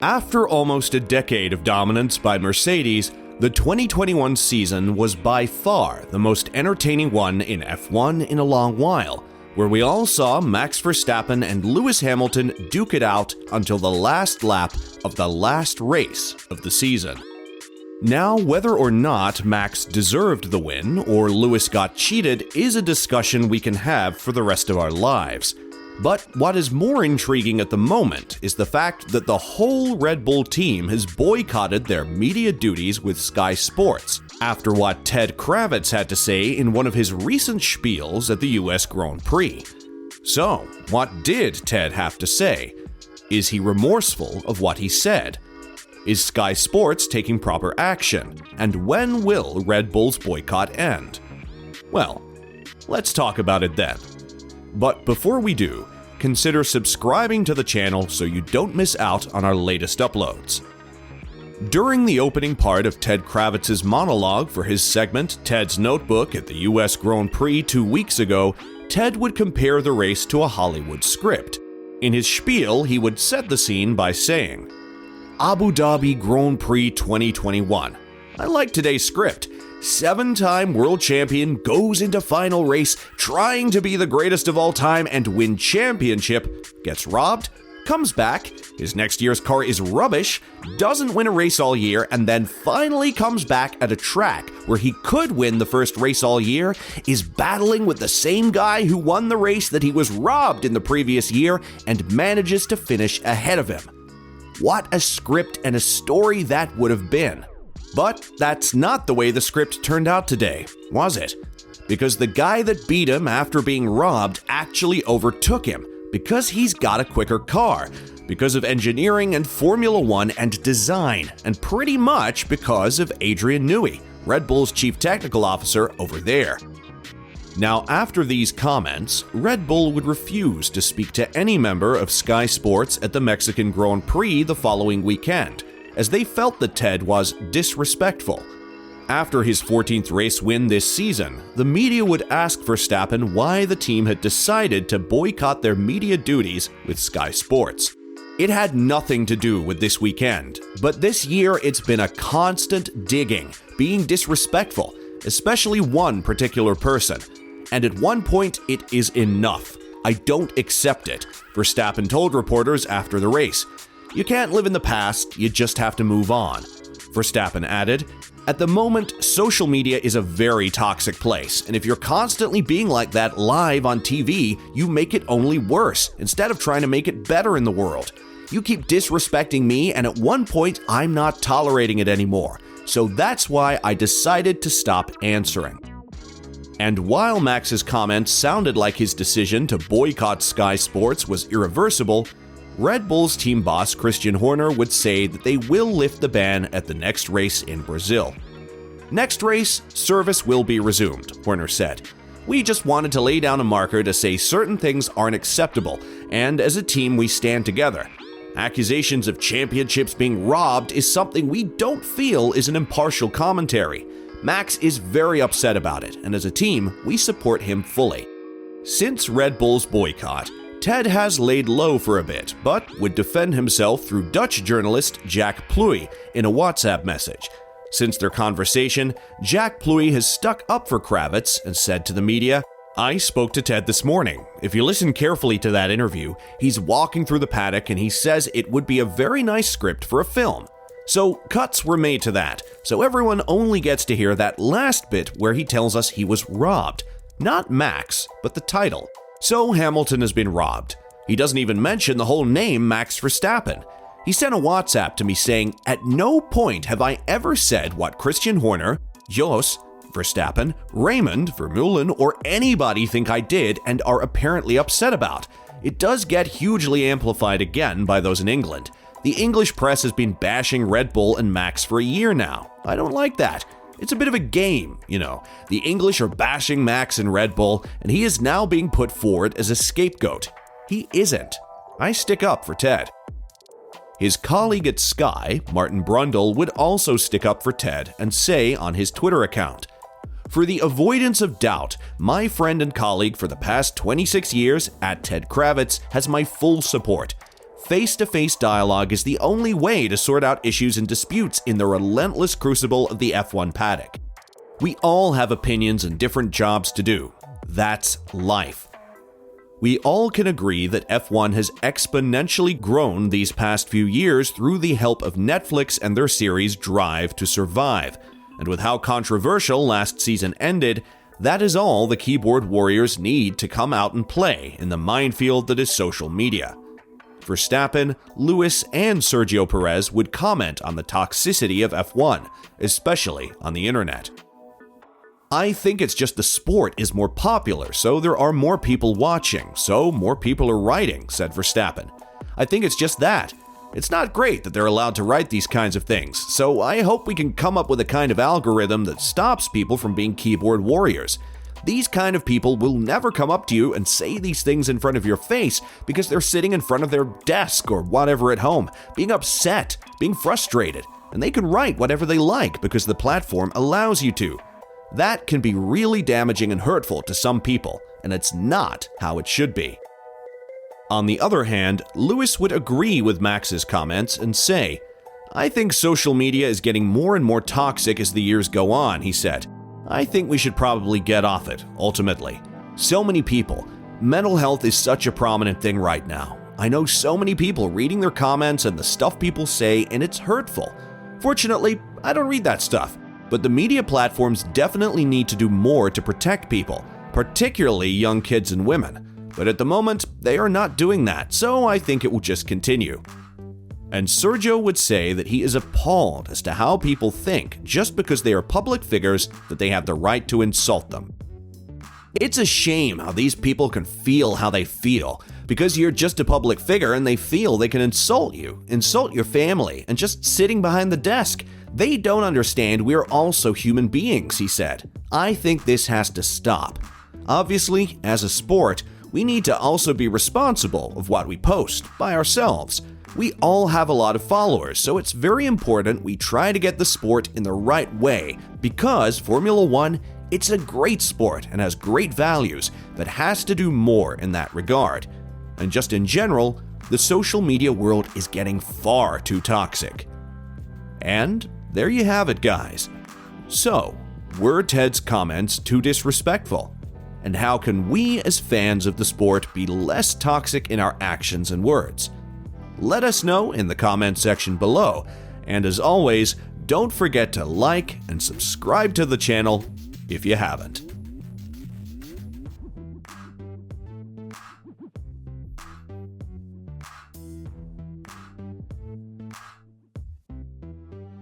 After almost a decade of dominance by Mercedes, the 2021 season was by far the most entertaining one in F1 in a long while, where we all saw Max Verstappen and Lewis Hamilton duke it out until the last lap of the last race of the season. Now, whether or not Max deserved the win or Lewis got cheated is a discussion we can have for the rest of our lives. But what is more intriguing at the moment is the fact that the whole Red Bull team has boycotted their media duties with Sky Sports after what Ted Kravitz had to say in one of his recent spiels at the US Grand Prix. So, what did Ted have to say? Is he remorseful of what he said? Is Sky Sports taking proper action? And when will Red Bull's boycott end? Well, let's talk about it then. But before we do, consider subscribing to the channel so you don't miss out on our latest uploads. During the opening part of Ted Kravitz's monologue for his segment Ted's Notebook at the US Grand Prix 2 weeks ago, Ted would compare the race to a Hollywood script. In his spiel, he would set the scene by saying, "Abu Dhabi Grand Prix 2021. I like today's script. 7-time world champion goes into final race trying to be the greatest of all time and win championship, gets robbed, comes back, his next year's car is rubbish, doesn't win a race all year, and then finally comes back at a track where he could win the first race all year, is battling with the same guy who won the race that he was robbed in the previous year, and manages to finish ahead of him." What a script and a story that would have been. But that's not the way the script turned out today, was it? Because the guy that beat him after being robbed actually overtook him, because he's got a quicker car, because of engineering and Formula One and design, and pretty much because of Adrian Newey, Red Bull's chief technical officer over there. Now, after these comments, Red Bull would refuse to speak to any member of Sky Sports at the Mexican Grand Prix the following weekend, as they felt that Ted was disrespectful. After his 14th race win this season, the media would ask Verstappen why the team had decided to boycott their media duties with Sky Sports. It had nothing to do with this weekend, but this year it's been a constant digging, being disrespectful, especially one particular person. And at one point, it is enough. I don't accept it, Verstappen told reporters after the race. You can't live in the past, you just have to move on. Verstappen added, "At the moment, social media is a very toxic place, and if you're constantly being like that live on TV, you make it only worse, instead of trying to make it better in the world. You keep disrespecting me, and at one point, I'm not tolerating it anymore. So that's why I decided to stop answering." And while Max's comments sounded like his decision to boycott Sky Sports was irreversible, Red Bull's team boss Christian Horner would say that they will lift the ban at the next race in Brazil. "Next race, service will be resumed," Horner said. "We just wanted to lay down a marker to say certain things aren't acceptable, and as a team we stand together. Accusations of championships being robbed is something we don't feel is an impartial commentary. Max is very upset about it, and as a team, we support him fully." Since Red Bull's boycott, Ted has laid low for a bit, but would defend himself through Dutch journalist Jack Pluy in a WhatsApp message. Since their conversation, Jack Pluy has stuck up for Kravitz and said to the media, "I spoke to Ted this morning. If you listen carefully to that interview, he's walking through the paddock and he says it would be a very nice script for a film. So cuts were made to that, so everyone only gets to hear that last bit where he tells us he was robbed. Not Max, but the title. So Hamilton has been robbed. He doesn't even mention the whole name Max Verstappen. He sent a WhatsApp to me saying, 'At no point have I ever said what Christian Horner, Jos, Verstappen, Raymond, Vermeulen, or anybody think I did and are apparently upset about.' It does get hugely amplified again by those in England. The English press has been bashing Red Bull and Max for a year now. I don't like that. It's a bit of a game, you know. The English are bashing Max and Red Bull, and he is now being put forward as a scapegoat. He isn't. I stick up for Ted." His colleague at Sky, Martin Brundle, would also stick up for Ted and say on his Twitter account, "For the avoidance of doubt, my friend and colleague for the past 26 years, at Ted Kravitz, has my full support. Face-to-face dialogue is the only way to sort out issues and disputes in the relentless crucible of the F1 paddock. We all have opinions and different jobs to do. That's life. We all can agree that F1 has exponentially grown these past few years through the help of Netflix and their series Drive to Survive. And with how controversial last season ended, that is all the keyboard warriors need to come out and play in the minefield that is social media. Verstappen, Lewis, and Sergio Perez would comment on the toxicity of F1, especially on the internet. I think it's just the sport is more popular, so there are more people watching, so more people are writing, said Verstappen. I think it's just that. It's not great that they're allowed to write these kinds of things, so I hope we can come up with a kind of algorithm that stops people from being keyboard warriors. These kind of people will never come up to you and say these things in front of your face because they're sitting in front of their desk or whatever at home, being upset, being frustrated, and they can write whatever they like because the platform allows you to. That can be really damaging and hurtful to some people, and it's not how it should be. On the other hand, Lewis would agree with Max's comments and say, "I think social media is getting more and more toxic as the years go on," he said. "I think we should probably get off it, ultimately. So many people. Mental health is such a prominent thing right now. I know so many people reading their comments and the stuff people say, and it's hurtful. Fortunately, I don't read that stuff. But the media platforms definitely need to do more to protect people, particularly young kids and women. But at the moment, they are not doing that, so I think it will just continue." And Sergio would say that he is appalled as to how people think just because they are public figures that they have the right to insult them. It's a shame how these people can feel how they feel, because you're just a public figure and they feel they can insult you, insult your family, and just sitting behind the desk. They don't understand we're also human beings, he said. I think this has to stop. Obviously, as a sport, we need to also be responsible of what we post by ourselves. We all have a lot of followers, so it's very important we try to get the sport in the right way, because Formula One, it's a great sport and has great values, but has to do more in that regard. And just in general, the social media world is getting far too toxic. And there you have it, guys. So, were Ted's comments too disrespectful? And how can we as fans of the sport be less toxic in our actions and words? Let us know in the comment section below. And as always, don't forget to like and subscribe to the channel if you haven't.